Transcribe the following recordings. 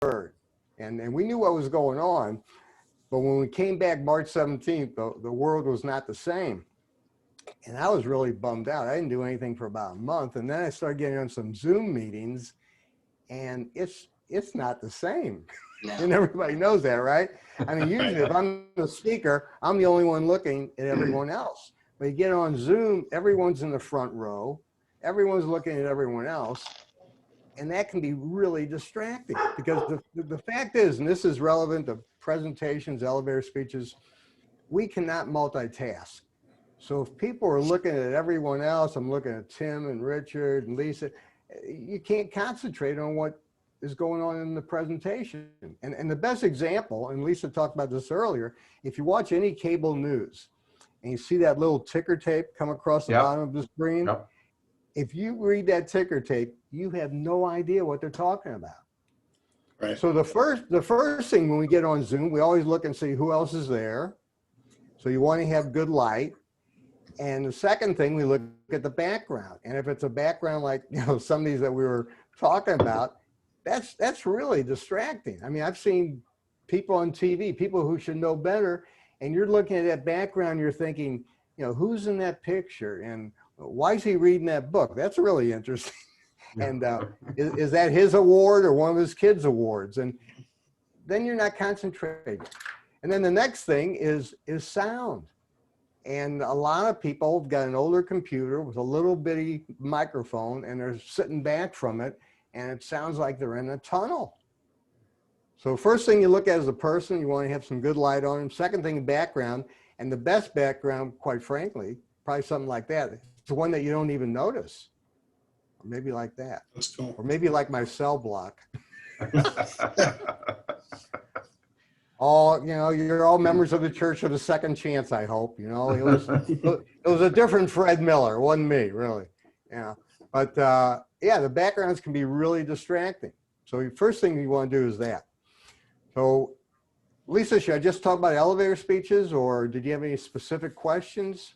word. And we knew what was going on, but when we came back March 17th, the world was not the same. And I was really bummed out. I didn't do anything for about a month. And then I started getting on some Zoom meetings, and it's not the same. No. And everybody knows that, right? I mean, usually if I'm the speaker, I'm the only one looking at everyone else. But you get on Zoom, everyone's in the front row. Everyone's looking at everyone else. And that can be really distracting, because the fact is, and this is relevant to presentations, elevator speeches, we cannot multitask. So if people are looking at everyone else, I'm looking at Tim and Richard and Lisa, you can't concentrate on what is going on in the presentation. And the best example, and Lisa talked about this earlier, if you watch any cable news and you see that little ticker tape come across the bottom of the screen, if you read that ticker tape, you have no idea what they're talking about. Right. So the first thing when we get on Zoom, we always look and see who else is there. So you want to have good light. And the second thing, we look at the background. And if it's a background like, you know, some of these that we were talking about, that's really distracting. I mean, I've seen people on TV, people who should know better, and you're looking at that background, you're thinking, you know, who's in that picture? And why is he reading that book? That's really interesting. And is that his award or one of his kids' awards? And then you're not concentrating. And then the next thing is sound. And a lot of people have got an older computer with a little bitty microphone, and they're sitting back from it, and it sounds like they're in a tunnel. So first thing you look at as a person, you want to have some good light on them. Second thing, background. And the best background, quite frankly, probably something like that. It's one that you don't even notice. Or maybe like that. That's cool. Or maybe like my cell block. All, you know, you're all members of the Church of the Second Chance, I hope. You know, it was a different Fred Miller. It wasn't me, really. Yeah. But yeah, the backgrounds can be really distracting. So the first thing you want to do is that. So Lisa, should I just talk about elevator speeches, or did you have any specific questions?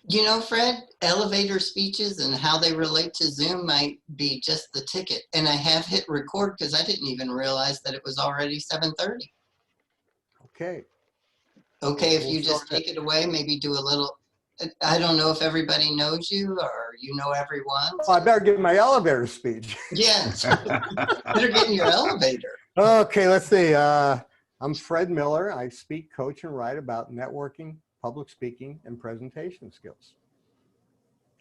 You know, Fred, elevator speeches and how they relate to Zoom might be just the ticket. And I have hit record because I didn't even realize that it was already 7:30. Okay. Okay, if you just take it away, maybe do a little, I don't know if everybody knows you or you know everyone. Oh, I better give my elevator speech. Yeah, better get in your elevator. Okay, let's see. I'm Fred Miller. I speak, coach, and write about networking, public speaking, and presentation skills.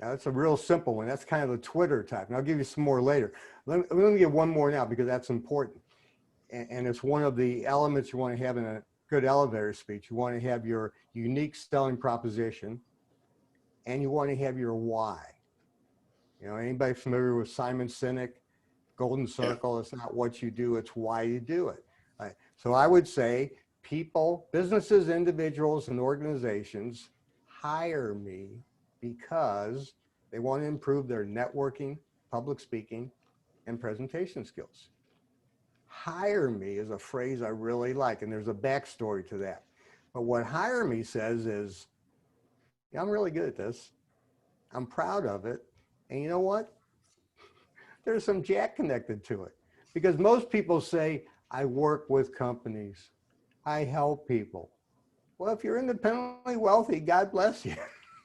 Now, that's a real simple one. That's kind of the Twitter type, and I'll give you some more later. Let me give one more now because that's important. And it's one of the elements you want to have in a good elevator speech. You want to have your unique selling proposition, and you want to have your why. You know, anybody familiar with Simon Sinek, Golden Circle? It's not what you do, it's why you do it. Right? So I would say people, businesses, individuals, and organizations hire me because they want to improve their networking, public speaking, and presentation skills. Hire me is a phrase I really like, and there's a backstory to that. But what hire me says is, yeah, I'm really good at this. I'm proud of it. And you know what? There's some jack connected to it. Because most people say, I work with companies. I help people. Well, if you're independently wealthy, God bless you.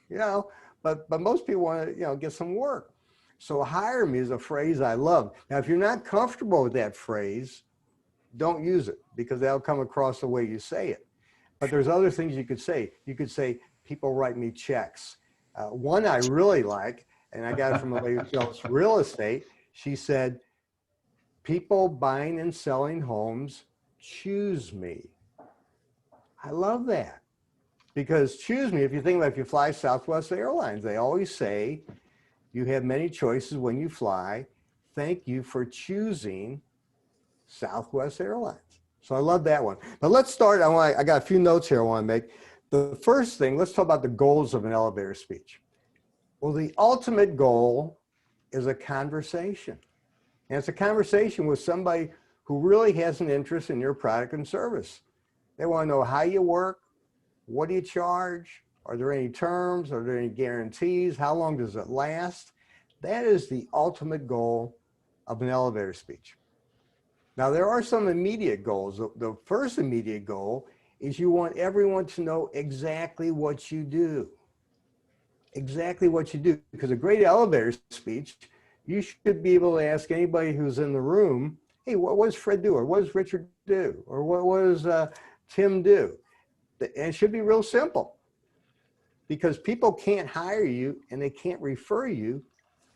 You know, but most people want to, you know, get some work. So hire me is a phrase I love. Now, if you're not comfortable with that phrase, don't use it because that'll come across the way you say it. But there's other things you could say. You could say, people write me checks. One I really like, and I got it from a lady who sells real estate. She said, people buying and selling homes choose me. I love that. Because choose me, if you think about if you fly Southwest Airlines, they always say, you have many choices when you fly. Thank you for choosing Southwest Airlines. So I love that one. But let's start. I got a few notes here I want to make. The first thing, let's talk about the goals of an elevator speech. Well, the ultimate goal is a conversation. And it's a conversation with somebody who really has an interest in your product and service. They want to know how you work, what do you charge, are there any terms, are there any guarantees, how long does it last? That is the ultimate goal of an elevator speech. Now, there are some immediate goals. The first immediate goal is you want everyone to know exactly what you do. Exactly what you do. Because a great elevator speech, you should be able to ask anybody who's in the room, hey, what does Fred do? Or what does Richard do? Or what does Tim do? And it should be real simple. Because people can't hire you and they can't refer you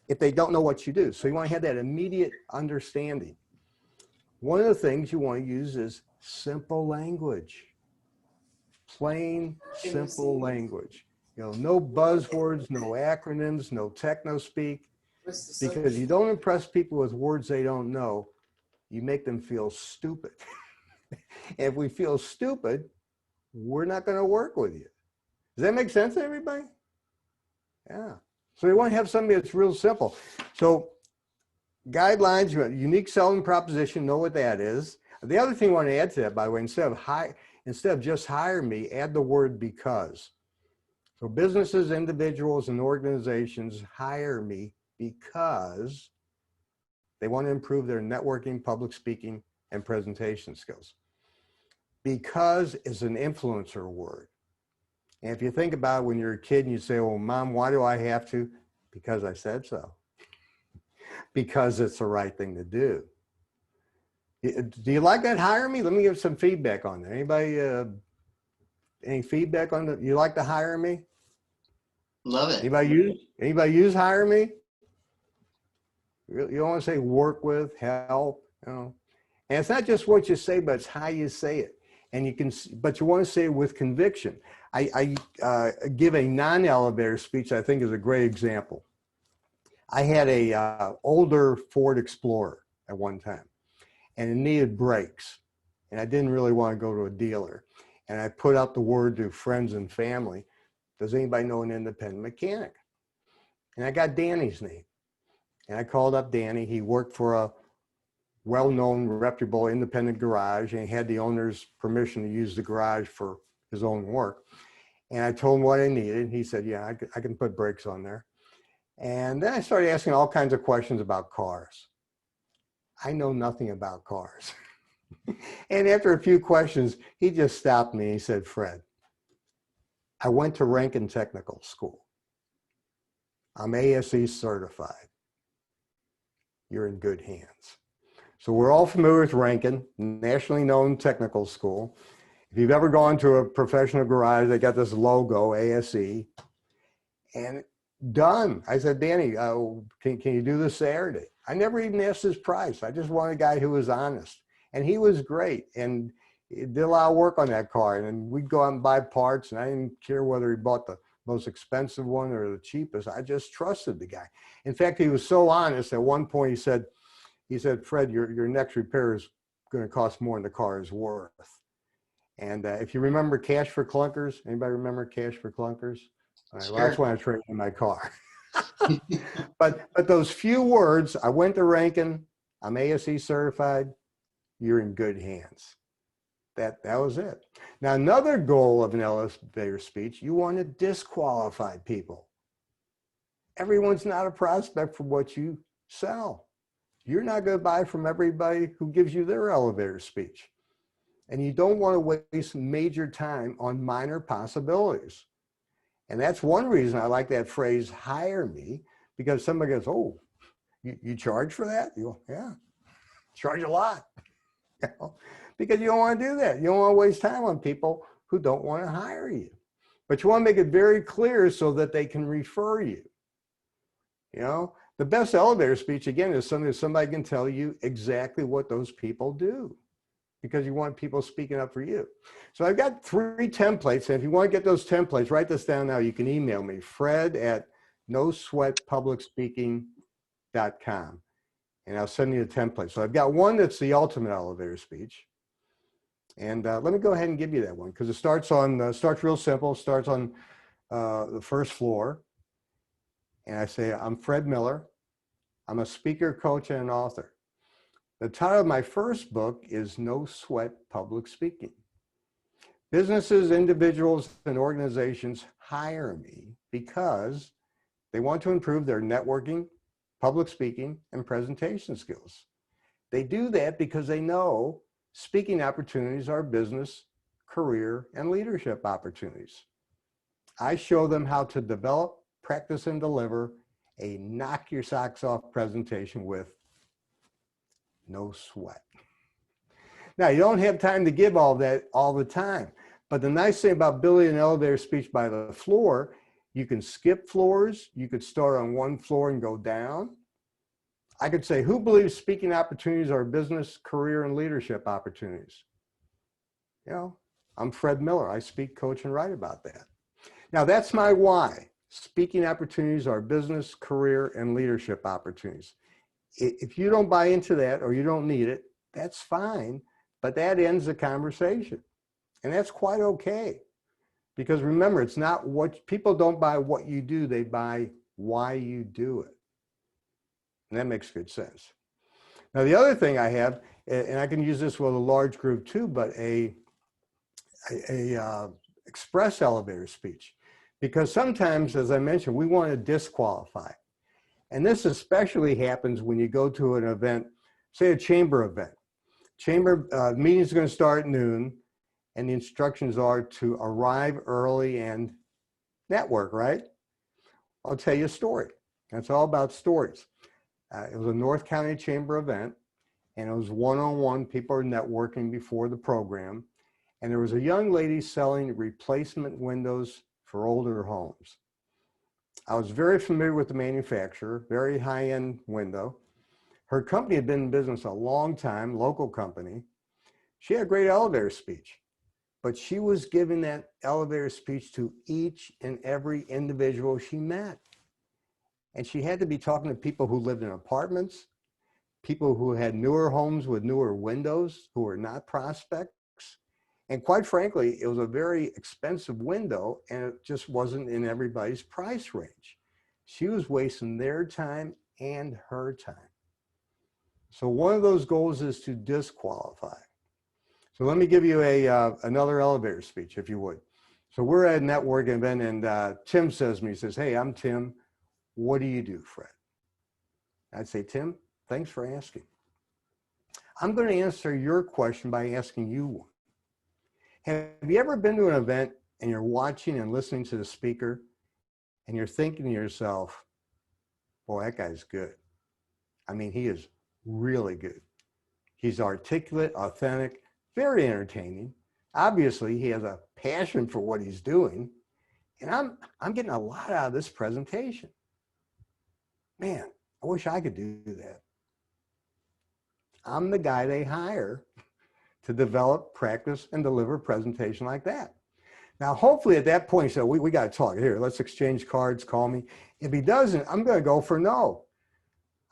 if they don't know what you do. So you want to have that immediate understanding. One of the things you want to use is simple language. Plain, simple language. You know, no buzzwords, no acronyms, no techno speak. Because you don't impress people with words they don't know, you make them feel stupid. And if we feel stupid, we're not going to work with you. Does that make sense to everybody? Yeah. So you want to have something that's real simple. So guidelines, unique selling proposition, know what that is. The other thing I want to add to that, by the way, instead of just hire me, add the word because. So businesses, individuals, and organizations hire me because they want to improve their networking, public speaking, and presentation skills. Because is an influencer word. And if you think about it, when you're a kid and you say, well, Mom, why do I have to? Because I said so. Because it's the right thing to do. Do you like that? Hire me? Let me give some feedback on that. Anybody, any feedback on that? You like to hire me? Love it. Anybody use hire me? You don't want to say work with, help, you know. And it's not just what you say, but it's how you say it. And you can, but you want to say it with conviction. I give a non-elevator speech I think is a great example. I had a older Ford Explorer at one time, and it needed brakes. And I didn't really want to go to a dealer. And I put out the word to friends and family, does anybody know an independent mechanic? And I got Danny's name. And I called up Danny. He worked for a well-known, reputable independent garage, and he had the owner's permission to use the garage for his own work. And I told him what I needed. He said, yeah, I can put brakes on there. And then I started asking all kinds of questions about cars. I know nothing about cars. And after a few questions, he just stopped me. He said, Fred, I went to Rankin Technical School. I'm ASE certified. You're in good hands. So we're all familiar with Rankin, nationally known technical school. If you've ever gone to a professional garage, they got this logo, ASE, and done. I said, Danny, can you do this Saturday? I never even asked his price. I just wanted a guy who was honest. And he was great. And he did a lot of work on that car. And we'd go out and buy parts, and I didn't care whether he bought the most expensive one or the cheapest. I just trusted the guy. In fact, he was so honest. At one point, he said, Fred, your next repair is going to cost more than the car is worth. And if you remember Cash for Clunkers, anybody remember Cash for Clunkers? All right, Sure. well, that's when I traded in my car. but those few words, I went to Rankin, I'm ASE certified, you're in good hands. That was it. Now, another goal of an elevator speech, you want to disqualify people. Everyone's not a prospect for what you sell. You're not going to buy from everybody who gives you their elevator speech. And you don't want to waste major time on minor possibilities. And that's one reason I like that phrase, hire me, because somebody goes, oh, you charge for that? You go, yeah, charge a lot. You know? Because you don't want to do that. You don't want to waste time on people who don't want to hire you. But you want to make it very clear so that they can refer you. You know, the best elevator speech, again, is something that somebody can tell you exactly what those people do, because you want people speaking up for you. So I've got 3 templates. And if you want to get those templates, write this down now. You can email me, fred@nosweatpublicspeaking.com. And I'll send you the template. So I've got one that's the ultimate elevator speech. And let me go ahead and give you that one, because it starts real simple. It starts on the first floor. And I say, I'm Fred Miller. I'm a speaker, coach, and an author. The title of my first book is No Sweat Public Speaking. Businesses, individuals, and organizations hire me because they want to improve their networking, public speaking, and presentation skills. They do that because they know speaking opportunities are business, career, and leadership opportunities. I show them how to develop, practice, and deliver a knock your socks off presentation with no sweat. Now, you don't have time to give all that all the time, but the nice thing about building an elevator speech by the floor, you can skip floors. You could start on one floor and go down. I could say, who believes speaking opportunities are business, career, and leadership opportunities? You know, I'm Fred Miller. I speak, coach, and write about that. Now, that's my why. Speaking opportunities are business, career, and leadership opportunities. If you don't buy into that or you don't need it, that's fine, but that ends the conversation. And that's quite okay. Because remember, it's not what people don't buy what you do, they buy why you do it. And that makes good sense. Now, the other thing I have, and I can use this with a large group too, but a express elevator speech. Because sometimes, as I mentioned, we want to disqualify. And this especially happens when you go to an event, say a chamber event. Chamber meeting is going to start at noon, and the instructions are to arrive early and network, right? I'll tell you a story. It's all about stories. It was a North County Chamber event, and it was one-on-one. People are networking before the program. And there was a young lady selling replacement windows for older homes. I was very familiar with the manufacturer, very high-end window. Her company had been in business a long time, local company. She had a great elevator speech, but she was giving that elevator speech to each and every individual she met. And she had to be talking to people who lived in apartments, people who had newer homes with newer windows, who were not prospects. And quite frankly, it was a very expensive window, and it just wasn't in everybody's price range. She was wasting their time and her time. So one of those goals is to disqualify. So let me give you another elevator speech, if you would. So we're at a networking event, and Tim says to me, he says, "Hey, I'm Tim. What do you do, Fred?" I'd say, "Tim, thanks for asking. I'm going to answer your question by asking you one. Have you ever been to an event and you're watching and listening to the speaker and you're thinking to yourself, boy, that guy's good. I mean, he is really good. He's articulate, authentic, very entertaining. Obviously, he has a passion for what he's doing. And I'm getting a lot out of this presentation. Man, I wish I could do that." I'm the guy they hire to develop, practice, and deliver a presentation like that. Now, hopefully at that point, so we got to talk. Here, let's exchange cards, call me. If he doesn't, I'm going to go for no.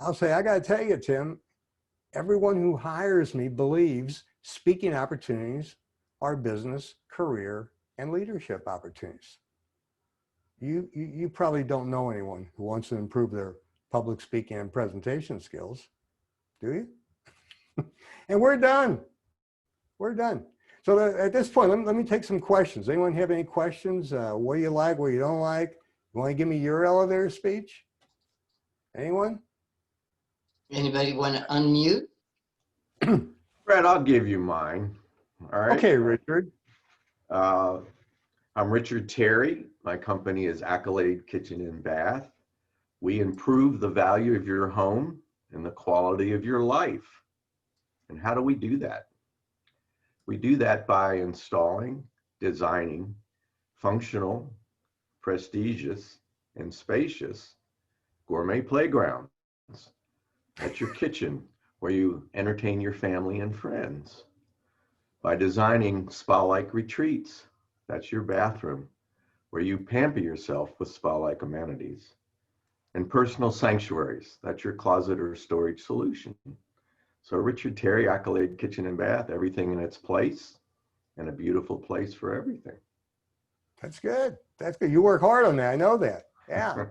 I'll say, "I got to tell you, Tim, everyone who hires me believes speaking opportunities are business, career, and leadership opportunities. You probably don't know anyone who wants to improve their public speaking and presentation skills, do you?" And we're done. We're done. So at this point, let me take some questions. Anyone have any questions? What do you like? What you don't like? You want to give me your elevator speech? Anyone? Anybody want to unmute? Fred, I'll give you mine. All right. Okay, Richard. I'm Richard Terry. My company is Accolade Kitchen and Bath. We improve the value of your home and the quality of your life. And how do we do that? We do that by installing, designing functional, prestigious, and spacious gourmet playgrounds at your kitchen where you entertain your family and friends. By designing spa-like retreats, that's your bathroom, where you pamper yourself with spa-like amenities. And personal sanctuaries, that's your closet or storage solution. So Richard Terry, Accolade Kitchen and Bath, everything in its place, and a beautiful place for everything. That's good. That's good. You work hard on that. I know that. Yeah.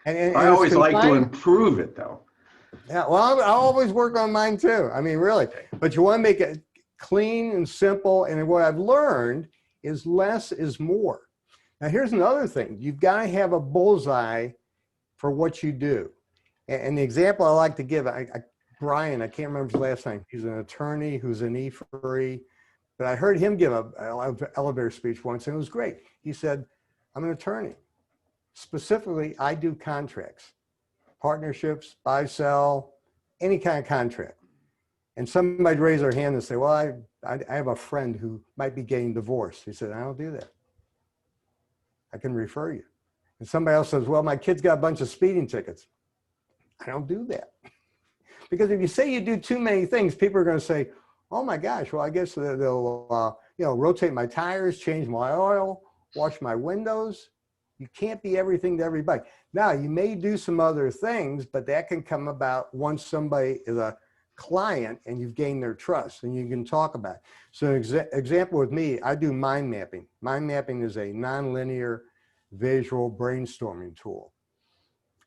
And I always like to improve it, though. Yeah. Well, I always work on mine too. I mean, really. But you want to make it clean and simple. And what I've learned is less is more. Now, here's another thing. You've got to have a bullseye for what you do. And the example I like to give, Brian, I can't remember his last name. He's an attorney who's an E3, but I heard him give a elevator speech once and it was great. He said, I'm an attorney. Specifically, I do contracts, partnerships, buy, sell, any kind of contract. And somebody raise their hand and say, well, I have a friend who might be getting divorced. He said, I don't do that. I can refer you. And somebody else says, well, my kid's got a bunch of speeding tickets. I don't do that. Because if you say you do too many things, people are going to say, oh my gosh, well, I guess they'll rotate my tires, change my oil, wash my windows. You can't be everything to everybody. Now, you may do some other things, but that can come about once somebody is a client and you've gained their trust and you can talk about it. So an example with me, I do mind mapping. Mind mapping is a nonlinear visual brainstorming tool.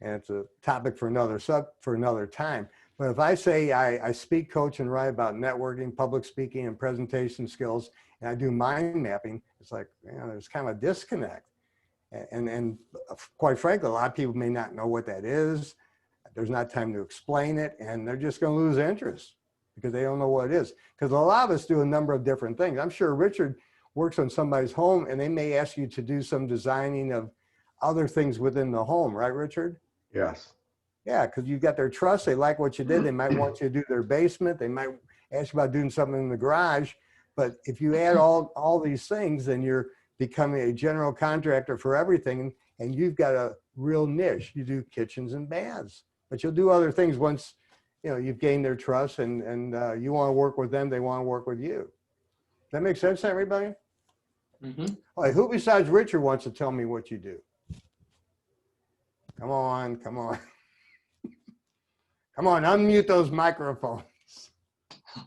And it's a topic for another time. But if I say I speak, coach, and write about networking, public speaking, and presentation skills, and I do mind mapping, it's like, there's kind of a disconnect. And quite frankly, a lot of people may not know what that is. There's not time to explain it, and they're just going to lose interest because they don't know what it is. Because a lot of us do a number of different things. I'm sure Richard works on somebody's home, and they may ask you to do some designing of other things within the home, right, Richard? Yes. Yeah, because you got their trust. They like what you did. They might want you to do their basement. They might ask you about doing something in the garage. But if you add all these things, then you're becoming a general contractor for everything, and you've got a real niche. You do kitchens and baths, but you'll do other things once you've gained their trust, and you want to work with them. They want to work with you. Does that make sense to everybody? Mm-hmm. All right, who besides Richard wants to tell me what you do? Come on, come on. Come on, unmute those microphones.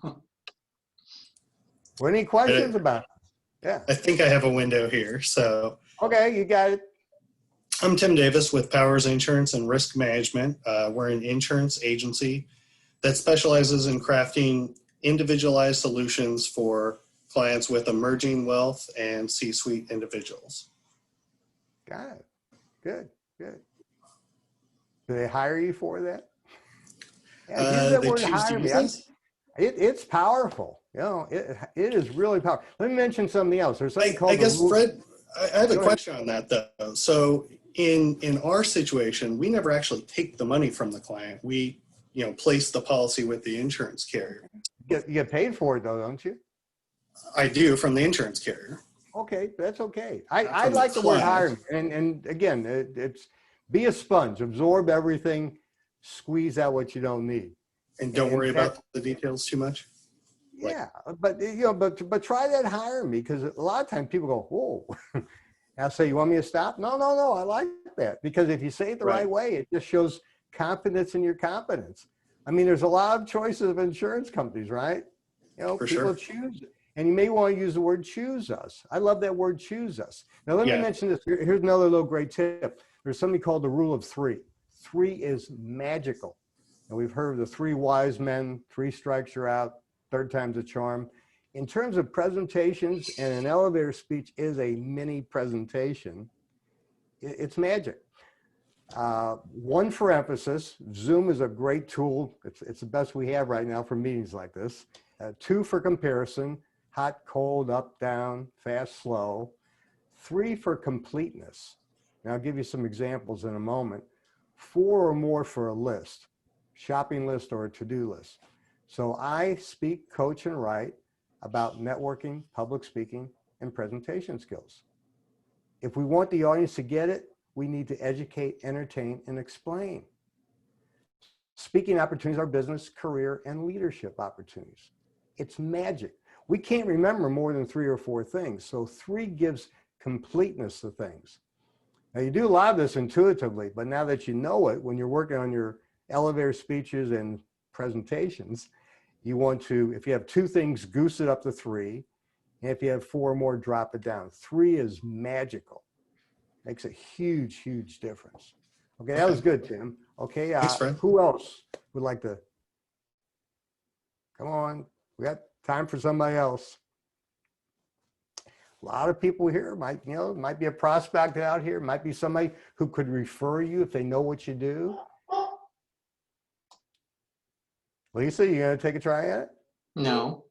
What, any questions about it? Yeah. I think I have a window here. So, okay, you got it. I'm Tim Davis with Powers Insurance and Risk Management. We're an insurance agency that specializes in crafting individualized solutions for clients with emerging wealth and C-suite individuals. Got it. Good, good. Do they hire you for that? Yeah, use that word, hire me. It's powerful. It is really powerful. Let me mention something else. There's something called. I guess, Fred, I have a question on that though. So in our situation, we never actually take the money from the client. We, place the policy with the insurance carrier. You get paid for it though, don't you? I do, from the insurance carrier. Okay, that's okay. I like the word hire me. And again, it's be a sponge, absorb everything, squeeze out what you don't need. And don't worry about the details too much. Yeah, but but try that hire me, because a lot of times people go, whoa. I'll say, you want me to stop? No, I like that, because if you say it the right way, it just shows confidence in your competence. I mean, there's a lot of choices of insurance companies, right? People choose it. And you may want to use the word choose us. I love that word, choose us. Now, let me mention this. Here's another little great tip. There's something called the rule of 3. 3 is magical. And we've heard of the 3 wise men, 3 strikes you're out, 3rd time's a charm. In terms of presentations, and an elevator speech is a mini presentation, it's magic. 1 for emphasis. Zoom is a great tool. It's the best we have right now for meetings like this. 2 for comparison. Hot, cold, up, down, fast, slow. 3 for completeness. Now, I'll give you some examples in a moment. 4 or more for a list, shopping list or a to-do list. So I speak, coach, and write about networking, public speaking, and presentation skills. If we want the audience to get it, we need to educate, entertain, and explain. Speaking opportunities are business, career, and leadership opportunities. It's magic. We can't remember more than 3 or 4 things. So 3 gives completeness to things. Now, you do a lot of this intuitively, but now that you know it, when you're working on your elevator speeches and presentations, you want to, if you have 2 things, goose it up to 3. And if you have 4 or more, drop it down. 3 is magical. Makes a huge, huge difference. Okay, that was good, Tim. Okay, Thanks, Fred. Who else would like to? Come on, we got time for somebody else. A lot of people here might be a prospect out here, might be somebody who could refer you if they know what you do. Lisa, you gonna take a try at it? No.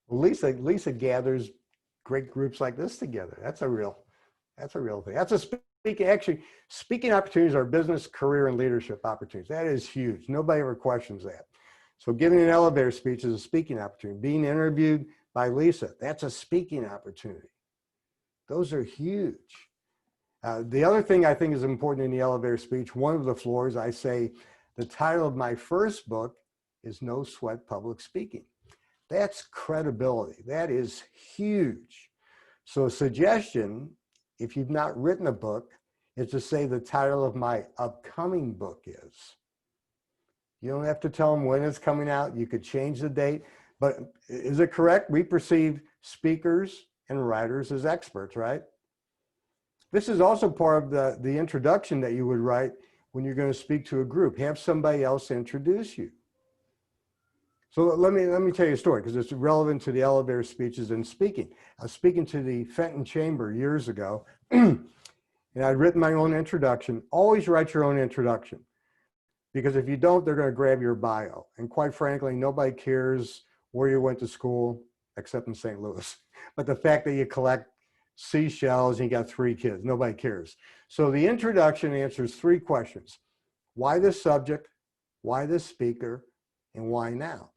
Well, Lisa gathers great groups like this together. That's a real thing. That's a speaking opportunities are business, career, and leadership opportunities. That is huge. Nobody ever questions that. So giving an elevator speech is a speaking opportunity. Being interviewed by Lisa, that's a speaking opportunity. Those are huge. The other thing I think is important in the elevator speech, one of the floors, I say, the title of my first book is No Sweat Public Speaking. That's credibility. That is huge. So a suggestion, if you've not written a book, is to say the title of my upcoming book is. You don't have to tell them when it's coming out. You could change the date. But is it correct? We perceive speakers and writers as experts, right? This is also part of the introduction that you would write when you're going to speak to a group. Have somebody else introduce you. So let me tell you a story because it's relevant to the elevator speeches and speaking. I was speaking to the Fenton Chamber years ago, and I'd written my own introduction. Always write your own introduction because if you don't, they're going to grab your bio. And quite frankly, nobody cares where you went to school except in St. Louis. But the fact that you collect seashells and you got 3 kids, nobody cares. So the introduction answers 3 questions. Why this subject? Why this speaker? And why now?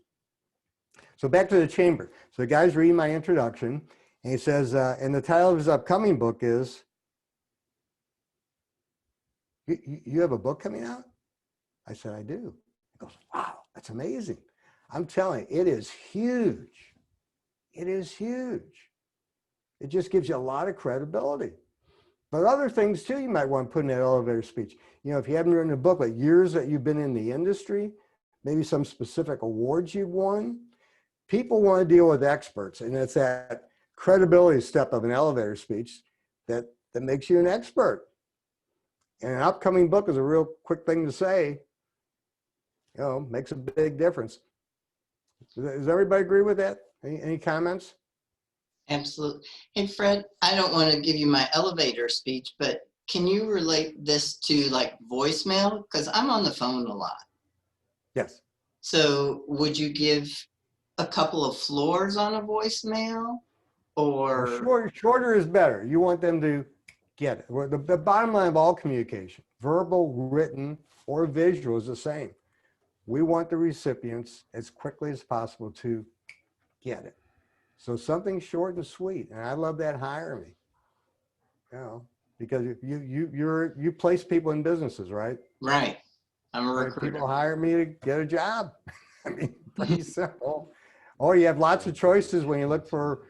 So back to the chamber. So the guy's reading my introduction and he says, and the title of his upcoming book is, you have a book coming out? I said, I do. He goes, wow, that's amazing. I'm telling you, it is huge. It is huge. It just gives you a lot of credibility. But other things too, you might want to put in that elevator speech. You know, if you haven't written a book, but years that you've been in the industry, maybe some specific awards you've won. People want to deal with experts, and it's that credibility step of an elevator speech that makes you an expert. And an upcoming book is a real quick thing to say, you know, makes a big difference. Does everybody agree with that? Any comments? Absolutely. And Fred, I don't want to give you my elevator speech, but can you relate this to like voicemail? Because I'm on the phone a lot. Yes. So would you give a couple of floors on a voicemail or? Well, shorter is better. You want them to get it. Well, the bottom line of all communication, verbal, written, or visual is the same. We want the recipients as quickly as possible to get it. So something short and sweet. And I love that hire me, you know, because you place people in businesses, right? Right. I'm a Right? recruiter. People hire me to get a job. I mean, pretty simple. Or you have lots of choices when you look for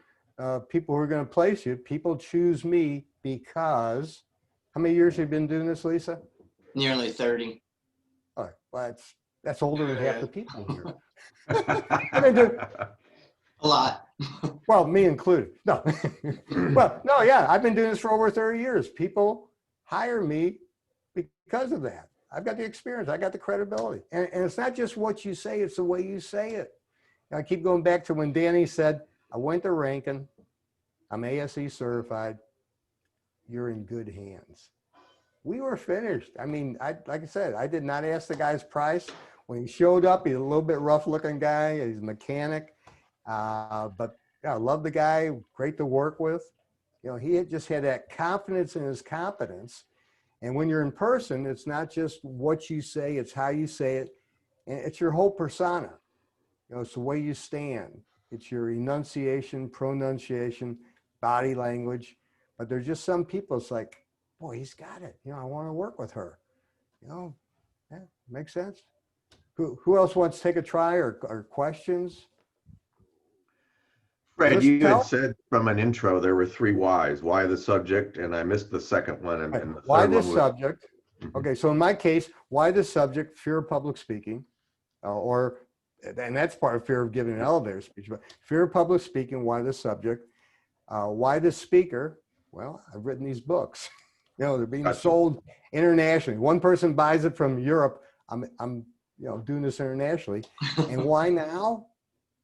people who are going to place you. People choose me because, how many years have you been doing this, Lisa? Nearly 30. All right, well, that's older than half the people here. I've been doing, A lot. well, me included. No. Well, no, yeah, I've been doing this for over 30 years. People hire me because of that. I've got the experience. I got the credibility. And it's not just what you say, it's the way you say it. I keep going back to when Danny said, I went to Rankin, I'm ASE certified, you're in good hands. We were finished. I mean, like I said, I did not ask the guy's price. When he showed up, he's a little bit rough looking guy. He's a mechanic. But yeah, I love the guy, great to work with. You know, he had just had that confidence in his competence. And when you're in person, it's not just what you say, it's how you say it. And it's your whole persona. You know, it's the way you stand. It's your enunciation, pronunciation, body language. But there's just some people, it's like, boy, he's got it. You know, I want to work with her. You know, yeah, makes sense. Who else wants to take a try or questions? Fred, you had said from an intro there were 3 whys. Why the subject? And I missed the second one. And the why third this one was, subject? Okay, so in my case, why this subject? Fear of public speaking, and that's part of fear of giving an elevator speech. But fear of public speaking. Why this subject? Why this speaker? Well, I've written these books. You know, they're being Gotcha. sold internationally. One person buys it from Europe. I'm you know, doing this internationally. And why now?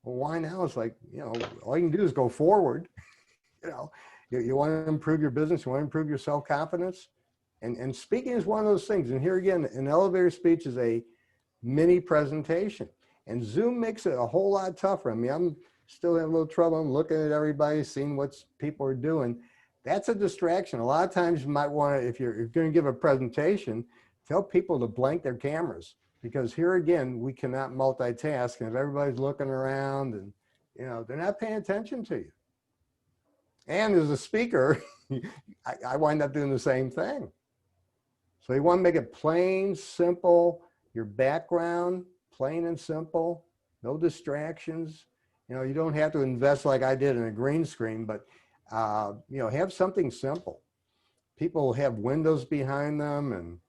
Well, why now? It's like, you know, all you can do is go forward. You know, you want to improve your business, you want to improve your self-confidence, And speaking is one of those things. And here again, an elevator speech is a mini presentation. And Zoom makes it a whole lot tougher. I mean, I'm still having a little trouble. I'm looking at everybody, seeing what people are doing. That's a distraction. A lot of times you might want to, if you're going to give a presentation, tell people to blank their cameras, because here again, we cannot multitask. And if everybody's looking around and, you know, they're not paying attention to you. And as a speaker, I wind up doing the same thing. So you want to make it plain, simple, your background, plain and simple, no distractions. You know, you don't have to invest like I did in a green screen, but, you know, have something simple. People have windows behind them and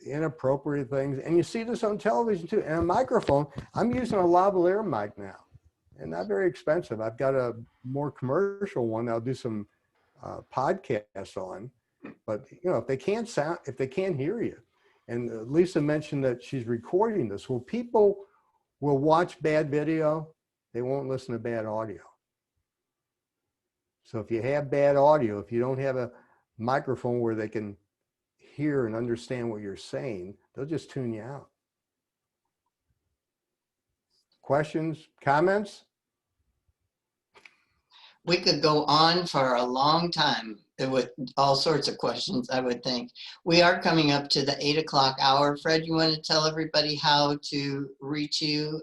inappropriate things. And you see this on television too. And a microphone, I'm using a lavalier mic now, and not very expensive. I've got a more commercial one that I'll do some podcasts on. But, you know, if they can't hear you, and Lisa mentioned that she's recording this. Well, people will watch bad video. They won't listen to bad audio. So if you have bad audio, if you don't have a microphone where they can hear and understand what you're saying, they'll just tune you out. Questions, comments? We could go on for a long time with all sorts of questions, I would think. We are coming up to the 8 o'clock hour. Fred, you want to tell everybody how to reach you?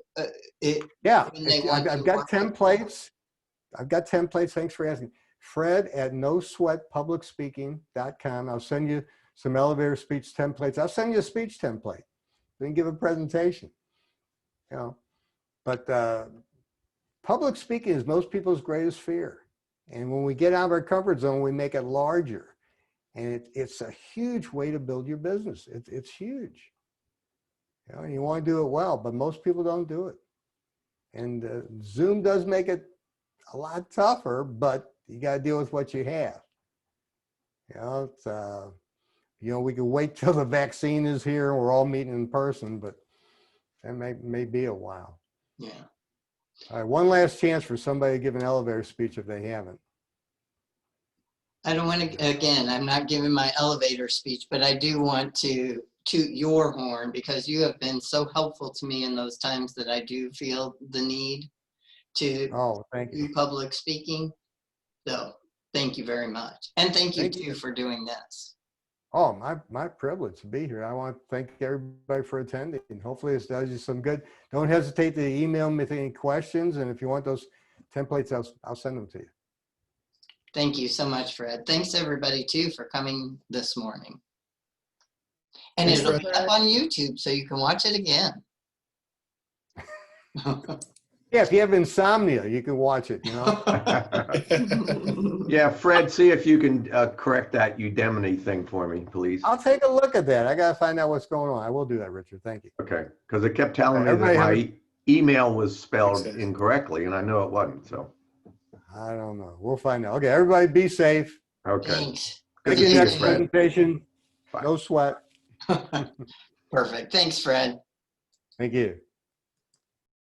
Yeah, when they I've want to got work with you? templates. I've got templates. Thanks for asking. Fred at nosweatpublicspeaking.com. I'll send you some elevator speech templates. I'll send you a speech template. Then give a presentation. You know, but public speaking is most people's greatest fear. And when we get out of our comfort zone, we make it larger. And it's a huge way to build your business. It's huge. You know, and you want to do it well, but most people don't do it. And Zoom does make it a lot tougher, but you got to deal with what you have. You know, it's, you know, we can wait till the vaccine is here and we're all meeting in person, but that may be a while. Yeah. All right, one last chance for somebody to give an elevator speech if they haven't. I don't want to, again, I'm not giving my elevator speech, but I do want to toot your horn because you have been so helpful to me in those times that I do feel the need to Thank you. do public speaking. So thank you very much. And thank you Thank too you. for doing this. Oh, my privilege to be here. I want to thank everybody for attending. Hopefully this does you some good. Don't hesitate to email me with any questions. And if you want those templates, I'll send them to you. Thank you so much, Fred. Thanks everybody too for coming this morning. And Thanks, it'll Fred. be up on YouTube so you can watch it again. Yeah, if you have insomnia, you can watch it, you know. Yeah, Fred, see if you can correct that Udemy thing for me, please. I'll take a look at that. I got to find out what's going on. I will do that, Richard. Thank you. Okay, because it kept telling me Everybody that have my email was spelled Thanks, guys. incorrectly, and I know it wasn't, so. I don't know. We'll find out. Okay, everybody be safe. Okay. Thanks. Good See to you see you, next Fred. presentation. Bye. No sweat. Perfect. Thanks, Fred. Thank you.